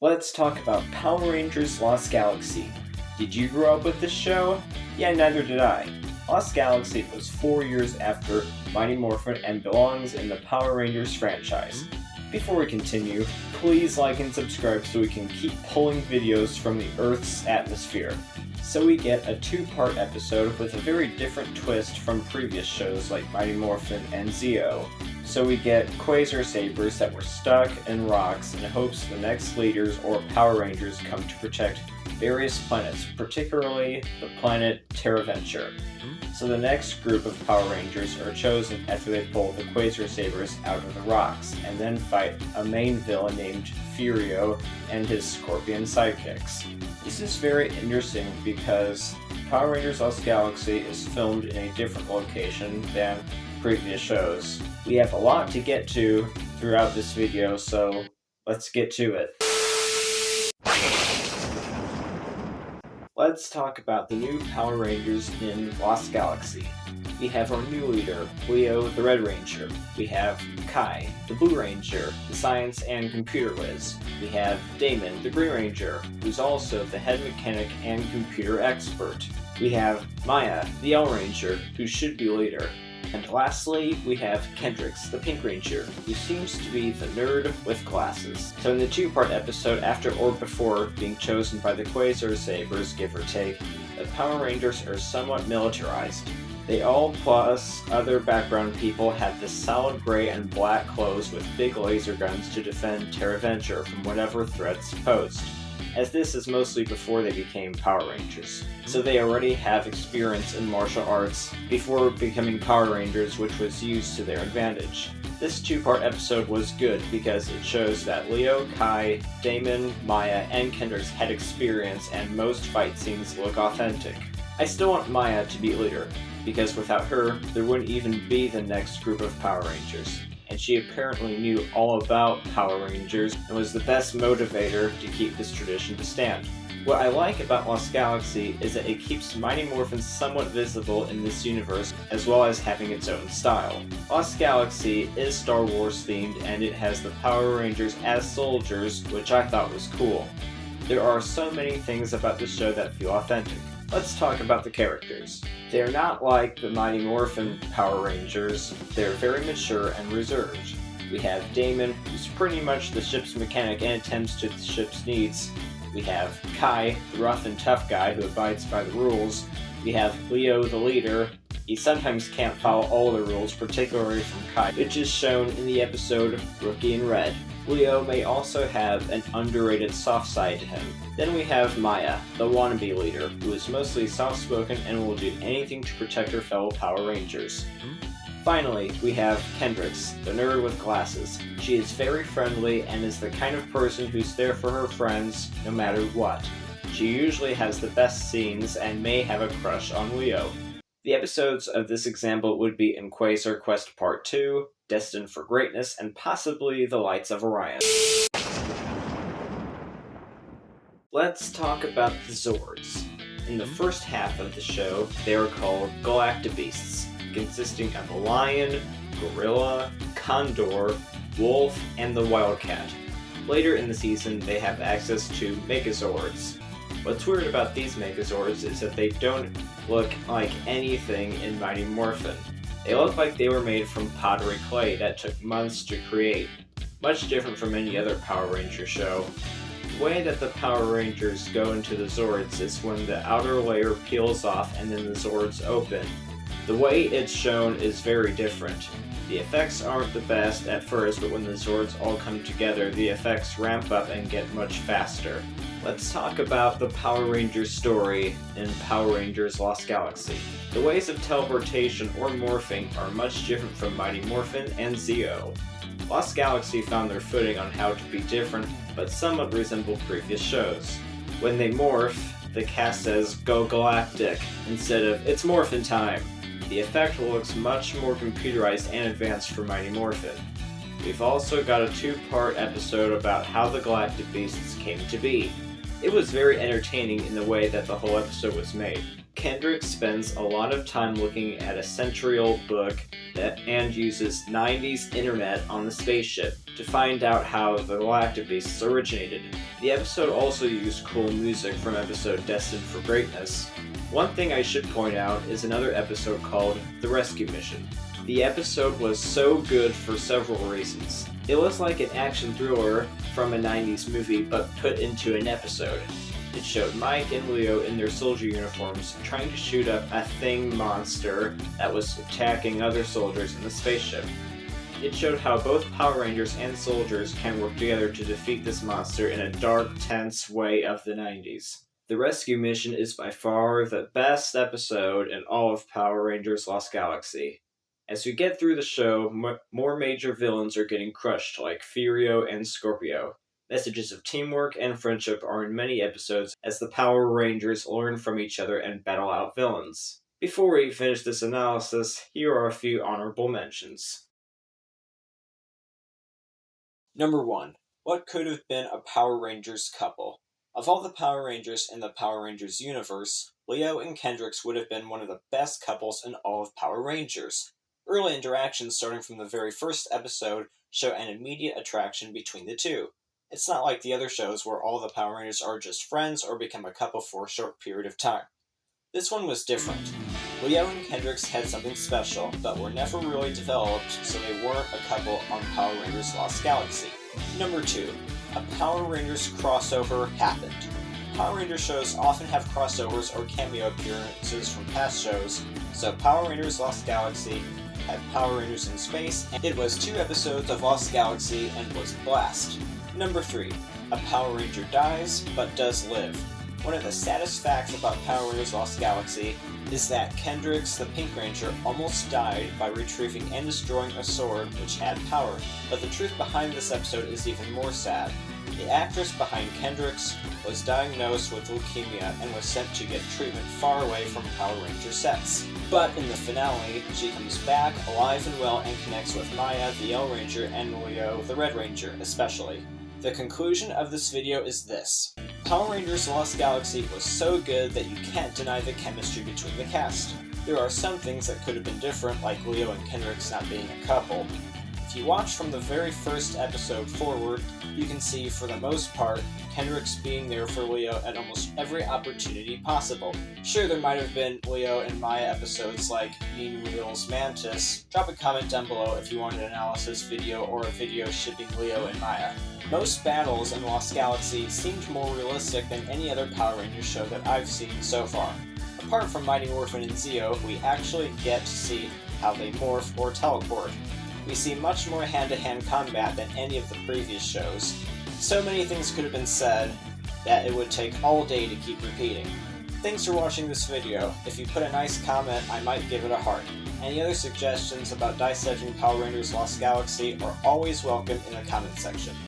Let's talk about Power Rangers Lost Galaxy. Did you grow up with this show? Yeah, neither did I. Lost Galaxy was 4 years after Mighty Morphin and belongs in the Power Rangers franchise. Before we continue, please like and subscribe so we can keep pulling videos from the Earth's atmosphere. So we get a 2-part episode with a very different twist from previous shows like Mighty Morphin and Zeo. So we get Quasar Sabers that were stuck in rocks in hopes the next leaders or Power Rangers come to protect various planets, particularly the planet Terraventure. So the next group of Power Rangers are chosen after they pull the Quasar Sabers out of the rocks, and then fight a main villain named Furio and his scorpion sidekicks. This is very interesting because Power Rangers Lost Galaxy is filmed in a different location than previous shows. We have a lot to get to throughout this video, so let's get to it. Let's talk about the new Power Rangers in Lost Galaxy. We have our new leader, Leo the Red Ranger. We have Kai, the Blue Ranger, the Science and Computer Whiz. We have Damon, the Green Ranger, who's also the head mechanic and computer expert. We have Maya, the Yellow Ranger, who should be leader. And lastly, we have Kendrix, the Pink Ranger, who seems to be the nerd with glasses. So in the 2-part episode, after or before being chosen by the Quasar Sabers, give or take, the Power Rangers are somewhat militarized. They all, plus other background people, have the solid gray and black clothes with big laser guns to defend Terraventure from whatever threats posed, as this is mostly before they became Power Rangers. So they already have experience in martial arts before becoming Power Rangers, which was used to their advantage. This 2-part episode was good because it shows that Leo, Kai, Damon, Maya, and Kendrix had experience and most fight scenes look authentic. I still want Maya to be leader, because without her, there wouldn't even be the next group of Power Rangers. And she apparently knew all about Power Rangers and was the best motivator to keep this tradition to stand. What I like about Lost Galaxy is that it keeps Mighty Morphin somewhat visible in this universe, as well as having its own style. Lost Galaxy is Star Wars themed, and it has the Power Rangers as soldiers, which I thought was cool. There are so many things about this show that feel authentic. Let's talk about the characters. They're not like the Mighty Morphin Power Rangers, they're very mature and reserved. We have Damon, who's pretty much the ship's mechanic and attends to the ship's needs. We have Kai, the rough and tough guy who abides by the rules. We have Leo, the leader. He sometimes can't follow all the rules, particularly from Kai, which is shown in the episode Rookie in Red. Leo may also have an underrated soft side to him. Then we have Maya, the wannabe leader, who is mostly soft-spoken and will do anything to protect her fellow Power Rangers. Finally, we have Kendrix, the nerd with glasses. She is very friendly and is the kind of person who's there for her friends no matter what. She usually has the best scenes and may have a crush on Leo. The episodes of this example would be in Quasar Quest Part 2, Destined for Greatness, and possibly The Lights of Orion. Let's talk about the Zords. In the first half of the show, they are called Galactabeasts, consisting of a lion, gorilla, condor, wolf, and the wildcat. Later in the season, they have access to Megazords. What's weird about these Megazords is that they don't look like anything in Mighty Morphin. They look like they were made from pottery clay that took months to create, much different from any other Power Ranger show. The way that the Power Rangers go into the Zords is when the outer layer peels off and then the Zords open. The way it's shown is very different. The effects aren't the best at first, but when the Zords all come together, the effects ramp up and get much faster. Let's talk about the Power Rangers story in Power Rangers Lost Galaxy. The ways of teleportation or morphing are much different from Mighty Morphin and Zeo. Lost Galaxy found their footing on how to be different, but somewhat resemble previous shows. When they morph, the cast says, "Go Galactic," instead of, "It's Morphin time." The effect looks much more computerized and advanced for Mighty Morphin. We've also got a 2-part episode about how the Galactabeasts came to be. It was very entertaining in the way that the whole episode was made. Kendrick spends a lot of time looking at a century-old book and uses 90s internet on the spaceship to find out how the galactic beasts originated. The episode also used cool music from episode Destined for Greatness. One thing I should point out is another episode called The Rescue Mission. The episode was so good for several reasons. It was like an action thriller from a 90s movie but put into an episode. It showed Mike and Leo in their soldier uniforms trying to shoot up a thing monster that was attacking other soldiers in the spaceship. It showed how both Power Rangers and soldiers can work together to defeat this monster in a dark, tense way of the 90s. The Rescue Mission is by far the best episode in all of Power Rangers Lost Galaxy. As we get through the show, more major villains are getting crushed, like Furio and Scorpio. Messages of teamwork and friendship are in many episodes as the Power Rangers learn from each other and battle out villains. Before we finish this analysis, here are a few honorable mentions. Number 1. What could have been a Power Rangers couple? Of all the Power Rangers in the Power Rangers universe, Leo and Kendrix would have been one of the best couples in all of Power Rangers. Early interactions starting from the very first episode show an immediate attraction between the two. It's not like the other shows where all the Power Rangers are just friends or become a couple for a short period of time. This one was different. Leo and Kendrix had something special, but were never really developed, so they weren't a couple on Power Rangers Lost Galaxy. Number 2. A Power Rangers crossover happened. Power Rangers shows often have crossovers or cameo appearances from past shows, so Power Rangers Lost Galaxy had Power Rangers in space, and it was 2 episodes of Lost Galaxy and was a blast. Number 3. A Power Ranger dies, but does live. One of the saddest facts about Power Rangers Lost Galaxy is that Kendrix, the Pink Ranger, almost died by retrieving and destroying a sword which had power. But the truth behind this episode is even more sad. The actress behind Kendrix was diagnosed with leukemia and was sent to get treatment far away from Power Ranger sets. But in the finale, she comes back alive and well and connects with Maya, the Yellow Ranger, and Leo, the Red Ranger, especially. The conclusion of this video is this. Power Rangers Lost Galaxy was so good that you can't deny the chemistry between the cast. There are some things that could have been different, like Leo and Kendrix not being a couple. If you watch from the very first episode forward, you can see, for the most part, Kendrix being there for Leo at almost every opportunity possible. Sure, there might have been Leo and Maya episodes like Mean Wheels Mantis. Drop a comment down below if you want an analysis video or a video shipping Leo and Maya. Most battles in Lost Galaxy seemed more realistic than any other Power Rangers show that I've seen so far. Apart from Mighty Morphin and Zeo, we actually get to see how they morph or teleport. We see much more hand-to-hand combat than any of the previous shows. So many things could have been said that it would take all day to keep repeating. Thanks for watching this video. If you put a nice comment, I might give it a heart. Any other suggestions about dissecting Power Rangers Lost Galaxy are always welcome in the comment section.